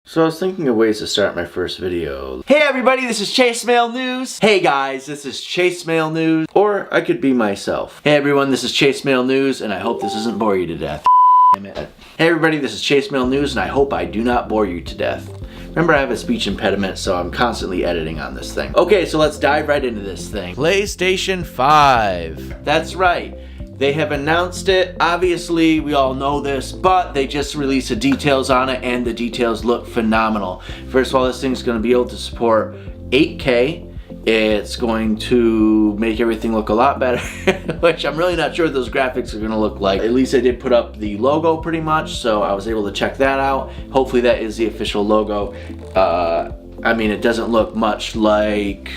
So I was thinking of ways to start my first video. Hey everybody, this is Chase Mail News. Hey guys, this is Chase Mail News. Or I could be myself. Hey everyone, this is Chase Mail News, and I hope this doesn't bore you to death. Damn it. Hey everybody, this is Chase Mail News, and I hope I do not bore you to death. Remember, I have a speech impediment, so I'm constantly editing on this thing. Okay, so let's dive right into this thing. PlayStation 5. That's right. They have announced it. Obviously, we all know this, but they just released the details on it, and the details look phenomenal. First of all, this thing's going to be able to support 8K. It's going to make everything look a lot better, which I'm really not sure what those graphics are going to look like. At least I did put up the logo pretty much, so I was able to check that out. Hopefully that is the official logo. I mean, it doesn't look much like,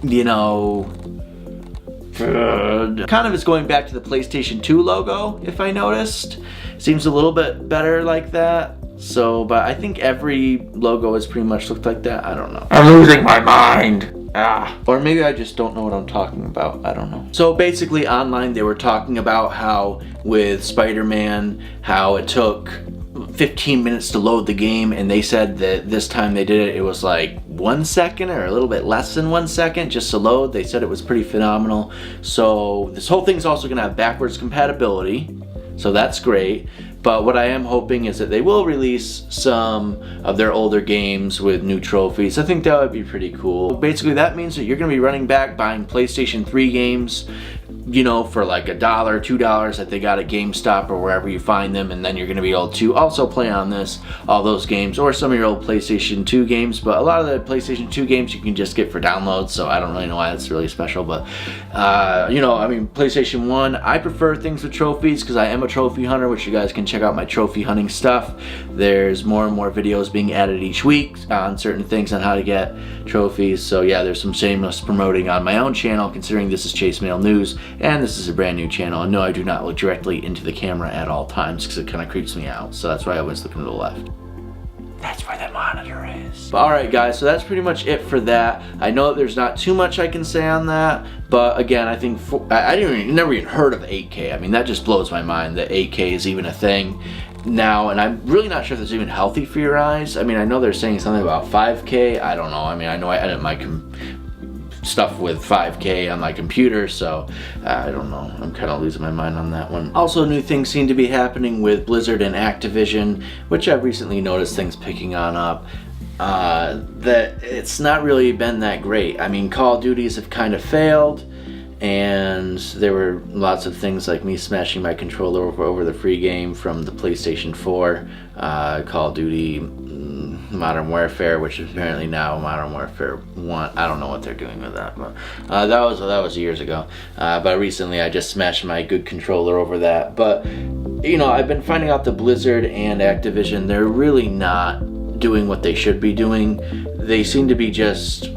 you know, kind of is going back to the PlayStation 2 logo, if I noticed. Seems a little bit better like that. So, but I think every logo has pretty much looked like that. I don't know. I'm losing my mind. Or maybe I just don't know what I'm talking about. I don't know. So basically online they were talking about how with Spider-Man, how it took 15 minutes to load the game, and they said that this time they did it, it was like 1 second or a little bit less than 1 second just to load. They said it was pretty phenomenal. So this whole thing's also gonna have backwards compatibility, so that's great. But what I am hoping is that they will release some of their older games with new trophies. I think that would be pretty cool. Basically that means that you're gonna be running back buying PlayStation 3 games, you know, for like $1, $2 that they got at GameStop or wherever you find them, and then you're gonna be able to also play on this, all those games, or some of your old PlayStation 2 games. But a lot of the PlayStation 2 games you can just get for downloads, so I don't really know why that's really special. But you know, I mean, PlayStation 1, I prefer things with trophies because I am a trophy hunter, which you guys can check out my trophy hunting stuff. There's more and more videos being added each week on certain things on how to get trophies. So yeah, there's some shameless promoting on my own channel, considering this is Chase Mail News and this is a brand new channel. And no, I do not look directly into the camera at all times because it kind of creeps me out. So that's why I always look to the left. That's where the monitor is. Alright guys, so that's pretty much it for that. I know that there's not too much I can say on that, but again, I think I never even heard of 8K. I mean, that just blows my mind that 8K is even a thing now, and I'm really not sure if it's even healthy for your eyes. I mean, I know they're saying something about 5K. I don't know. I mean, I know I edit my stuff with 5K on my computer, so I don't know. I'm kind of losing my mind on that one. Also, new things seem to be happening with Blizzard and Activision, which I've recently noticed things picking on up. That it's not really been that great. I mean, Call of Duties have kind of failed, and there were lots of things like me smashing my controller over the free game from the PlayStation 4, Call of Duty Modern Warfare, which is apparently now Modern Warfare 1. I don't know what they're doing with that, but that was years ago. But recently I just smashed my good controller over that. But you know, I've been finding out that Blizzard and Activision, they're really not doing what they should be doing. They seem to be just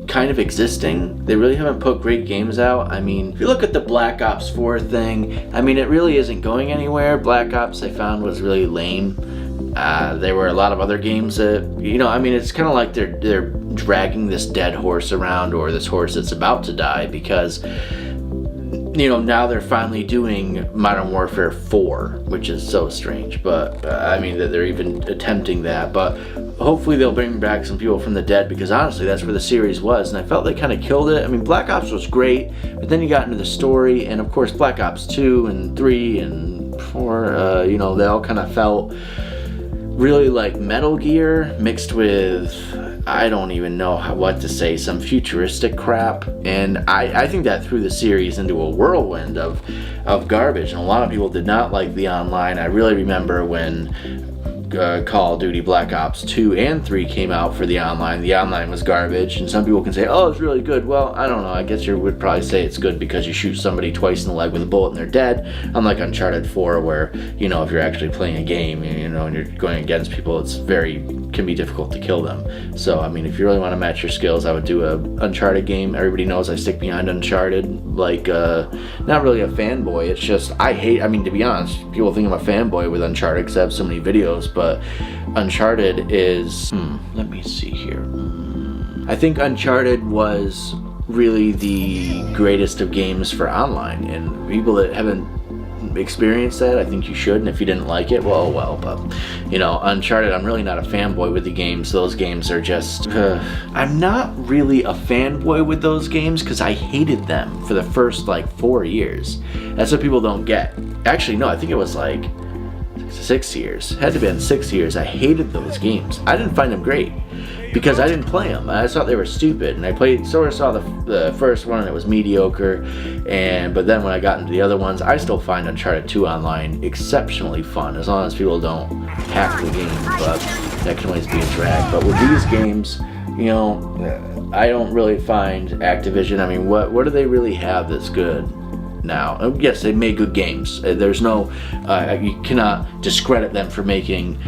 kind of existing. They really haven't put great games out. I mean, if you look at the Black Ops 4 thing, I mean, it really isn't going anywhere. Black Ops I found was really lame. There were a lot of other games that, you know, I mean, it's kind of like they're dragging this dead horse around, or this horse that's about to die, because, you know, now they're finally doing Modern Warfare 4, which is so strange. But I mean, that they're even attempting that. But hopefully they'll bring back some people from the dead, because honestly that's where the series was, and I felt they kind of killed it. I mean, Black Ops was great, but then you got into the story, and of course Black Ops 2 and 3 and 4, you know, they all kind of felt really like Metal Gear mixed with, I don't even know what to say, some futuristic crap. And I think that threw the series into a whirlwind of garbage, and a lot of people did not like the online. I really remember when Call of Duty Black Ops 2 and 3 came out for the online. The online was garbage, and some people can say, oh, it's really good. Well, I don't know. I guess you would probably say it's good because you shoot somebody twice in the leg with a bullet and they're dead. Unlike Uncharted 4, where, you know, if you're actually playing a game, you know, and you're going against people, can be difficult to kill them. So, I mean, if you really want to match your skills, I would do a Uncharted game. Everybody knows I stick behind Uncharted. Like, not really a fanboy. It's just, I mean, to be honest, people think I'm a fanboy with Uncharted because I have so many videos, but Uncharted is, let me see here. I think Uncharted was really the greatest of games for online, and people that haven't experience that, I think you should. And if you didn't like it, well, oh well. But, you know, Uncharted, I'm really not a fanboy with the games. Those games are just... I'm not really a fanboy with those games because I hated them for the first, like, 4 years. That's what people don't get. Actually, no, I think it was, like, 6 years. It had to have been 6 years. I hated those games. I didn't find them great because I didn't play them. I just thought they were stupid. And I saw the first one and it was mediocre. But then when I got into the other ones, I still find Uncharted 2 online exceptionally fun as long as people don't hack the game. But that can always be a drag. But with these games, you know, I don't really find Activision. I mean, what do they really have that's good now? Yes, they made good games. There's no, you cannot discredit them for making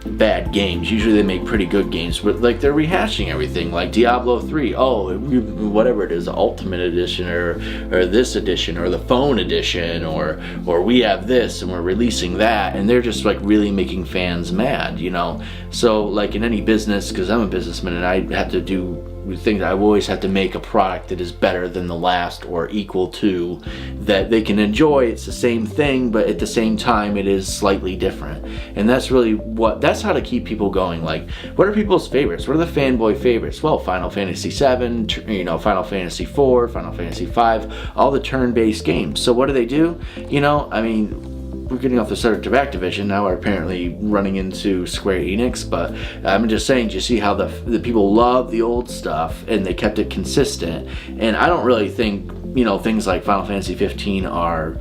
bad games. Usually they make pretty good games, but like they're rehashing everything, like Diablo 3. Oh, whatever it is, the Ultimate Edition or this edition or the phone edition or we have this and we're releasing that, and they're just like really making fans mad, you know. So like in any business, because I'm a businessman and I have to do things, I always have to make a product that is better than the last or equal to, that they can enjoy. It's the same thing, but at the same time it is slightly different. And that's really that's how to keep people going. Like, what are people's favorites? What are the fanboy favorites? Well, Final Fantasy 7, you know, Final Fantasy 4, Final Fantasy 5, all the turn-based games. So what do? You know, I mean, we're getting off the subject of Activision now. We're apparently running into Square Enix, but I'm just saying, you see how the people love the old stuff and they kept it consistent. And I don't really think, you know, things like Final Fantasy 15 are,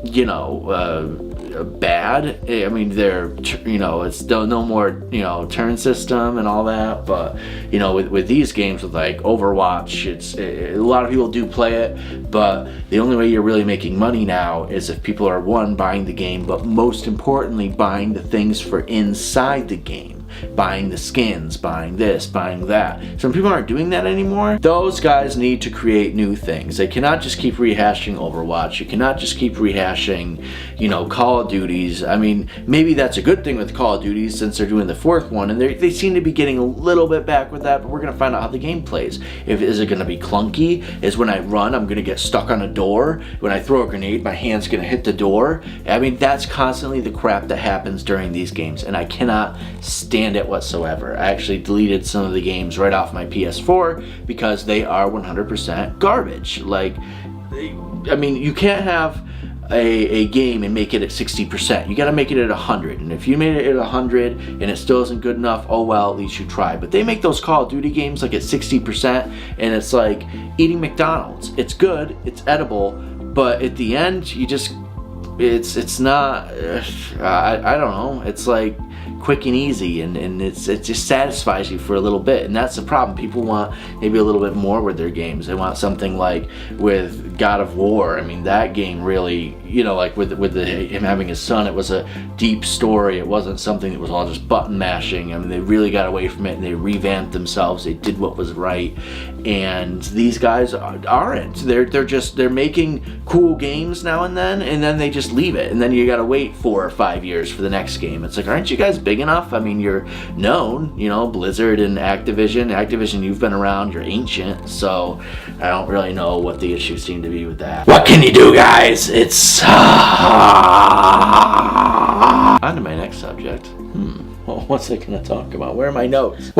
you know, bad. I mean, they're, you know, it's no more, you know, turn system and all that. But, you know, with these games, with like Overwatch, a lot of people do play it, but the only way you're really making money now is if people are, one, buying the game, but most importantly, buying the things for inside the game. Buying the skins, buying this, buying that. Some people aren't doing that anymore. Those guys need to create new things. They cannot just keep rehashing Overwatch. You cannot just keep rehashing, you know, Call of Duties. I mean, maybe that's a good thing with Call of Duties since they're doing the fourth one, and they seem to be getting a little bit back with that, but we're going to find out how the game plays. Is it going to be clunky? Is when I run, I'm going to get stuck on a door? When I throw a grenade, my hand's going to hit the door? I mean, that's constantly the crap that happens during these games, and I cannot stand it whatsoever. I actually deleted some of the games right off my PS4 because they are 100% garbage. Like, I mean, you can't have a game and make it at 60%. You got to make it at 100. And if you made it at 100 and it still isn't good enough, oh well, at least you tried. But they make those Call of Duty games like at 60%, and it's like eating McDonald's. It's good, it's edible, but at the end, you just, it's not, I don't know, it's like quick and easy, and it just satisfies you for a little bit, and that's the problem. People want maybe a little bit more with their games. They want something like with God of War. I mean, that game really, you know, like with him having his son, it was a deep story. It wasn't something that was all just button mashing. I mean, they really got away from it and they revamped themselves. They did what was right, and these guys aren't. They're making cool games now and then they just leave it, and then you got to wait 4 or 5 years for the next game. It's like, aren't you guys big enough? I mean, you're known, you know, Blizzard and Activision, you've been around, you're ancient, so I don't really know what the issues seem to be with that. What can you do, guys? It's on to my next subject. Well, what's I gonna talk about? Where are my notes?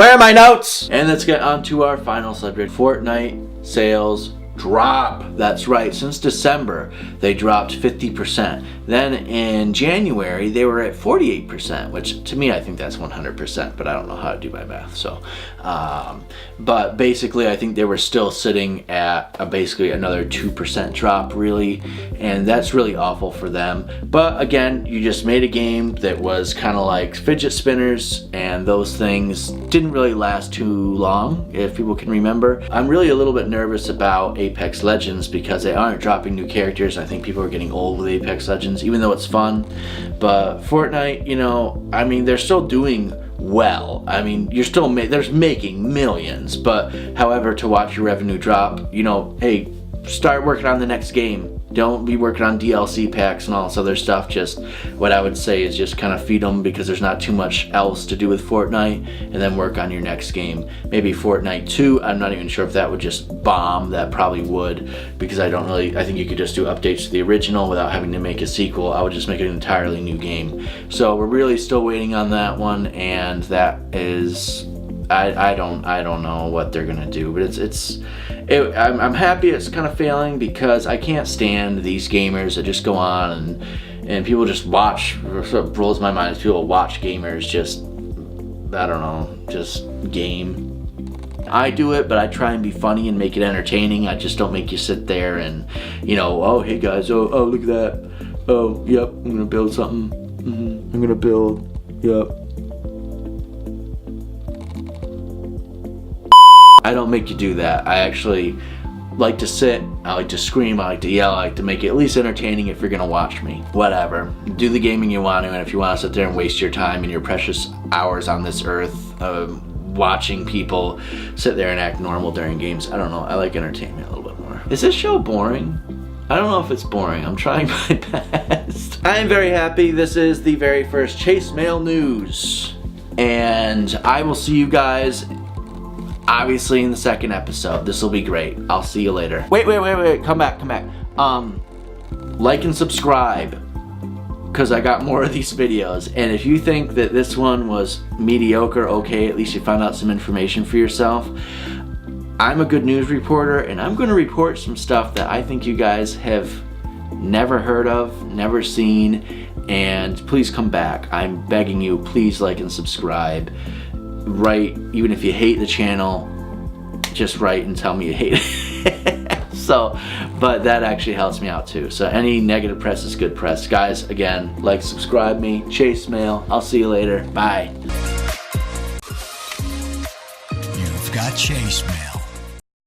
And let's get on to our final subject. Fortnite sales drop. That's right, since December they dropped 50%. Then in January they were at 48%, which to me I think that's 100%, but I don't know how to do my math. So but basically I think they were still sitting at basically another 2% drop, really, and that's really awful for them. But again, you just made a game that was kind of like fidget spinners, and those things didn't really last too long, if people can remember. I'm really a little bit nervous about Apex Legends because they aren't dropping new characters. I think people are getting old with Apex Legends, even though it's fun. But Fortnite, you know, I mean, they're still doing well. I mean, you're still there's making millions, but however, to watch your revenue drop, you know, hey, start working on the next game. Don't be working on DLC packs and all this other stuff. Just what I would say is just kind of feed them, because there's not too much else to do with Fortnite, and then work on your next game. Maybe Fortnite 2, I'm not even sure if that would just bomb. That probably would, because I think you could just do updates to the original without having to make a sequel. I would just make an entirely new game. So we're really still waiting on that one, and that is, I don't know what they're gonna do, but I'm happy it's kind of failing, because I can't stand these gamers that just go on and people just watch. What blows my mind is people watch gamers just, I don't know, just game. I do it, but I try and be funny and make it entertaining. I just don't make you sit there and, you know, oh hey guys, oh look at that, oh yep, I'm gonna build something, I'm gonna build, yep. I don't make you do that. I actually like to sit, I like to scream, I like to yell, I like to make it at least entertaining if you're gonna watch me. Whatever. Do the gaming you want to, and if you want to sit there and waste your time and your precious hours on this earth watching people sit there and act normal during games, I don't know, I like entertainment a little bit more. Is this show boring? I don't know if it's boring. I'm trying my best. I am very happy. This is the very first Chase Mail news, and I will see you guys obviously in the second episode. This will be great. I'll see you later. Wait, come back. Like and subscribe, because I got more of these videos. And if you think that this one was mediocre, okay, at least you found out some information for yourself. I'm a good news reporter, and I'm going to report some stuff that I think you guys have never heard of, never seen, and please come back. I'm begging you, please like and subscribe. Write, even if you hate the channel, just write and tell me you hate it. So, but that actually helps me out too. So any negative press is good press. Guys, again, like, subscribe me, Chase Mail. I'll see you later. Bye. You've got Chase Mail.